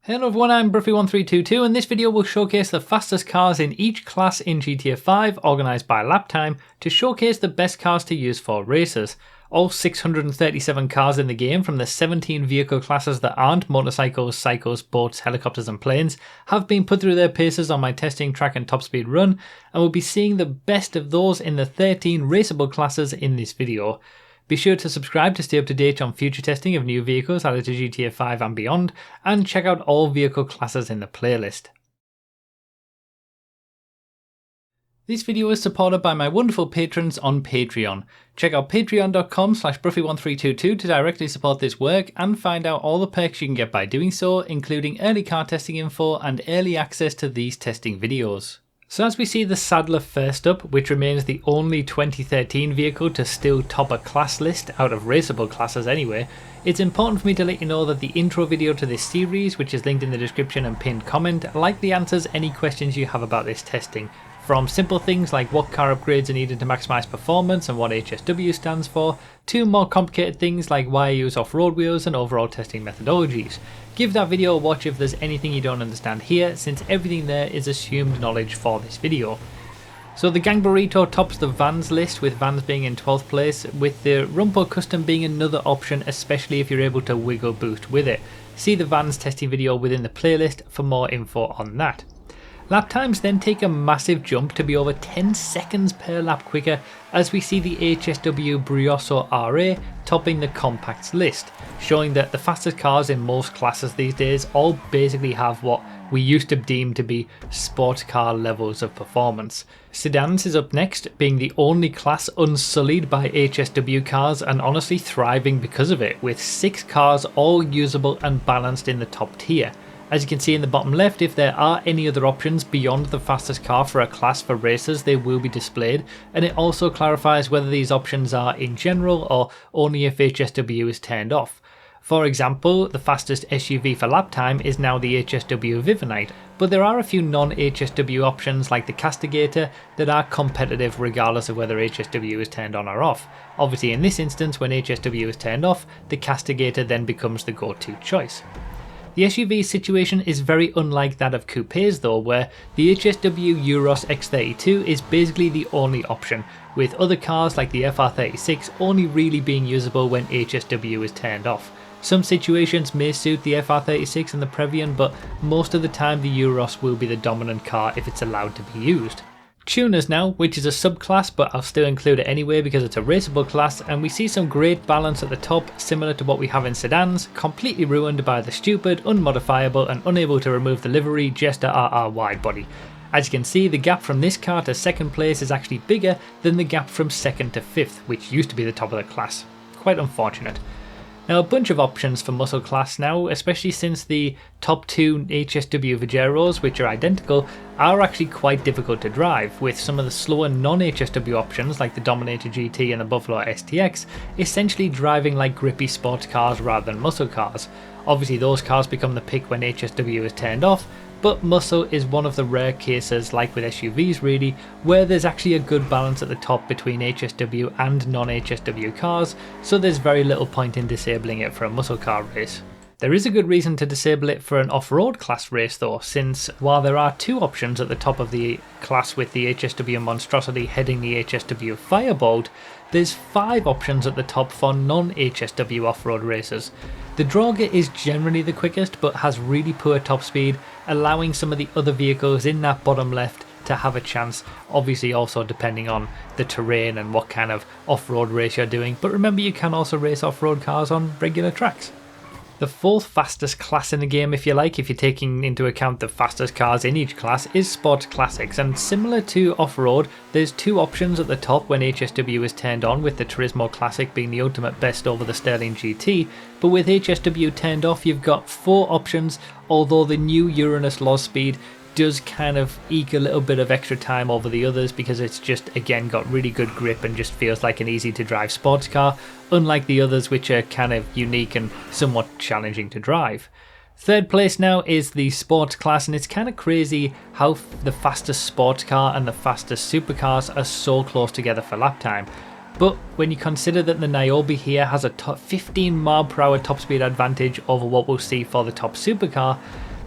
Hello everyone, I'm Bruffy1322 and this video will showcase the fastest cars in each class in GTA 5 organised by lap time to showcase the best cars to use for races. All 637 cars in the game from the 17 vehicle classes that aren't motorcycles, cycles, boats, helicopters and planes have been put through their paces on my testing track and top speed run, and we'll be seeing the best of those in the 13 raceable classes in this video. Be sure to subscribe to stay up to date on future testing of new vehicles added to GTA 5 and beyond, and check out all vehicle classes in the playlist. This video is supported by my wonderful patrons on Patreon. Check out patreon.com/Bruffy1322 to directly support this work and find out all the perks you can get by doing so, including early car testing info and early access to these testing videos. So as we see the Sadler first up, which remains the only 2013 vehicle to still top a class list out of raceable classes anyway, it's important for me to let you know that the intro video to this series, which is linked in the description and pinned comment, likely answers any questions you have about this testing. From simple things like what car upgrades are needed to maximise performance and what HSW stands for, to more complicated things like why I use off-road wheels and overall testing methodologies. Give that video a watch if there's anything you don't understand here, since everything there is assumed knowledge for this video. So the Gang Burrito tops the Vans list, with Vans being in 12th place, with the Rumpo Custom being another option, especially if you're able to wiggle boost with it. See the Vans testing video within the playlist for more info on that. Lap times then take a massive jump to be over 10 seconds per lap quicker as we see the HSW Brioso RA topping the compacts list, showing that the fastest cars in most classes these days all basically have what we used to deem to be sports car levels of performance. Sedans is up next, being the only class unsullied by HSW cars and honestly thriving because of it, with 6 cars all usable and balanced in the top tier. As you can see in the bottom left, if there are any other options beyond the fastest car for a class for racers, they will be displayed, and it also clarifies whether these options are in general or only if HSW is turned off. For example, the fastest SUV for lap time is now the HSW DiNmiTe, but there are a few non-HSW options like the Castigator that are competitive regardless of whether HSW is turned on or off. Obviously in this instance, when HSW is turned off, the Castigator then becomes the go-to choice. The SUV situation is very unlike that of coupes though, where the HSW Euros X32 is basically the only option, with other cars like the FR36 only really being usable when HSW is turned off. Some situations may suit the FR36 and the Previon, but most of the time the Euros will be the dominant car if it's allowed to be used. Tuners now, which is a subclass, but I'll still include it anyway because it's a raceable class, and we see some great balance at the top similar to what we have in sedans, completely ruined by the stupid, unmodifiable and unable to remove the livery Jester RR wide body. As you can see, the gap from this car to second place is actually bigger than the gap from second to fifth, which used to be the top of the class. Quite unfortunate. Now a bunch of options for muscle class now, especially since the top 2 HSW Vajeros, which are identical, are actually quite difficult to drive, with some of the slower non-HSW options like the Dominator GT and the Buffalo STX essentially driving like grippy sports cars rather than muscle cars. Obviously those cars become the pick when HSW is turned off, but muscle is one of the rare cases, like with SUVs really, where there's actually a good balance at the top between HSW and non-HSW cars, so there's very little point in disabling it for a muscle car race. There is a good reason to disable it for an off-road class race though, since while there are 2 options at the top of the class with the HSW Monstrosity heading the HSW Firebolt, there's 5 options at the top for non-HSW off-road racers. The Droga is generally the quickest but has really poor top speed, allowing some of the other vehicles in that bottom left to have a chance, obviously also depending on the terrain and what kind of off-road race you're doing, but remember you can also race off-road cars on regular tracks. The 4th fastest class in the game, if you like, if you're taking into account the fastest cars in each class, is Sports Classics, and similar to off-road, there's 2 options at the top when HSW is turned on, with the Turismo Classic being the ultimate best over the Sterling GT, but with HSW turned off you've got 4 options, although the new Uranus Low Speed does kind of eke a little bit of extra time over the others because it's just again got really good grip and just feels like an easy to drive sports car, unlike the others which are kind of unique and somewhat challenging to drive. 3rd place now is the sports class, and it's kind of crazy how the fastest sports car and the fastest supercars are so close together for lap time. But when you consider that the Niobe here has a 15 mph top speed advantage over what we'll see for the top supercar,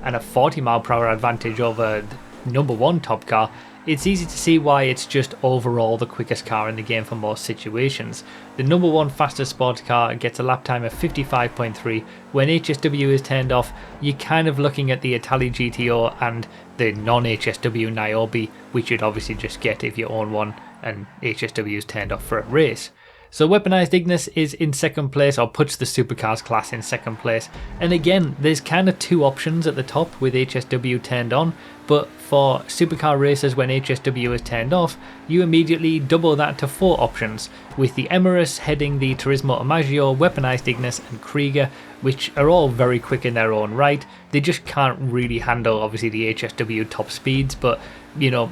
and a 40 mph advantage over the number 1 top car, it's easy to see why it's just overall the quickest car in the game for most situations. The number 1 fastest sports car gets a lap time of 55.3. When HSW is turned off, you're kind of looking at the Italy GTO and the non-HSW Niobe, which you'd obviously just get if you own one and HSW is turned off for a race. So Weaponized Ignis is in second place, or puts the supercars class in second place. And again, there's kind of 2 options at the top with HSW turned on, but for supercar racers when HSW is turned off, you immediately double that to 4 options, with the Emirates heading the Turismo Omaggio, Weaponized Ignis and Krieger, which are all very quick in their own right. They just can't really handle obviously the HSW top speeds, but you know,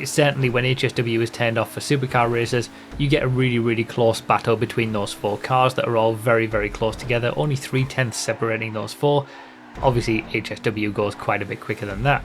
certainly when HSW is turned off for supercar racers, you get a really close battle between those 4 cars that are all very close together, only 3/10 separating those 4. Obviously HSW goes quite a bit quicker than that.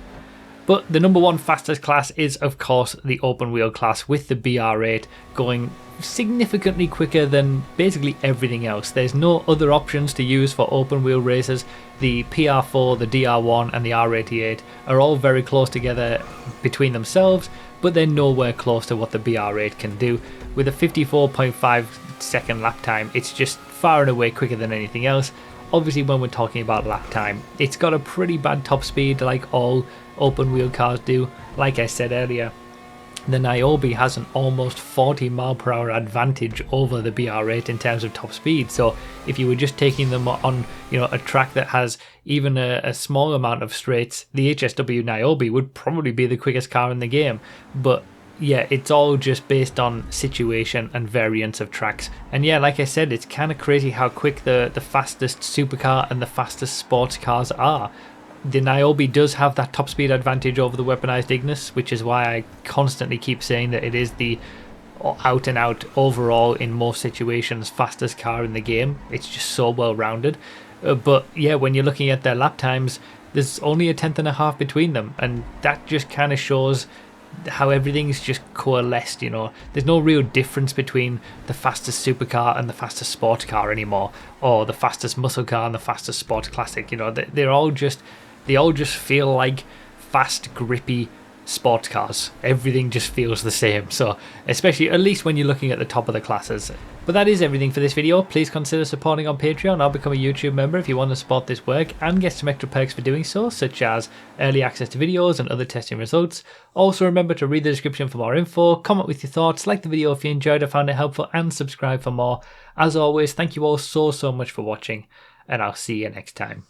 But the number 1 fastest class is of course the open wheel class, with the BR8 going significantly quicker than basically everything else. There's no other options to use for open wheel races. The PR4, the DR1 and the R88 are all very close together between themselves, but they're nowhere close to what the BR8 can do. With a 54.5 second lap time, it's just far and away quicker than anything else. Obviously when we're talking about lap time, it's got a pretty bad top speed like all open wheel cars do. Like I said earlier, the Niobe has an almost 40 mph advantage over the BR8 in terms of top speed. So if you were just taking them on, you know, a track that has even a small amount of straights, the HSW Niobe would probably be the quickest car in the game. But yeah, it's all just based on situation and variance of tracks. And yeah, like I said, it's kind of crazy how quick the fastest supercar and the fastest sports cars are. The Niobe does have that top speed advantage over the Weaponized Ignis, which is why I constantly keep saying that it is the out and out overall in most situations fastest car in the game. It's just so well rounded. But yeah, when you're looking at their lap times, there's only a 1/10.5 between them, and that just kind of shows how everything's just coalesced. You know, there's no real difference between the fastest supercar and the fastest sports car anymore, or the fastest muscle car and the fastest sports classic. You know, they all just feel like fast, grippy sports cars. Everything just feels the same. So especially, at least when you're looking at the top of the classes. But that is everything for this video. Please consider supporting on Patreon or become a YouTube member if you want to support this work and get some extra perks for doing so, such as early access to videos and other testing results. Also remember to read the description for more info, comment with your thoughts, like the video if you enjoyed or found it helpful, and subscribe for more. As always, thank you all so much for watching, and I'll see you next time.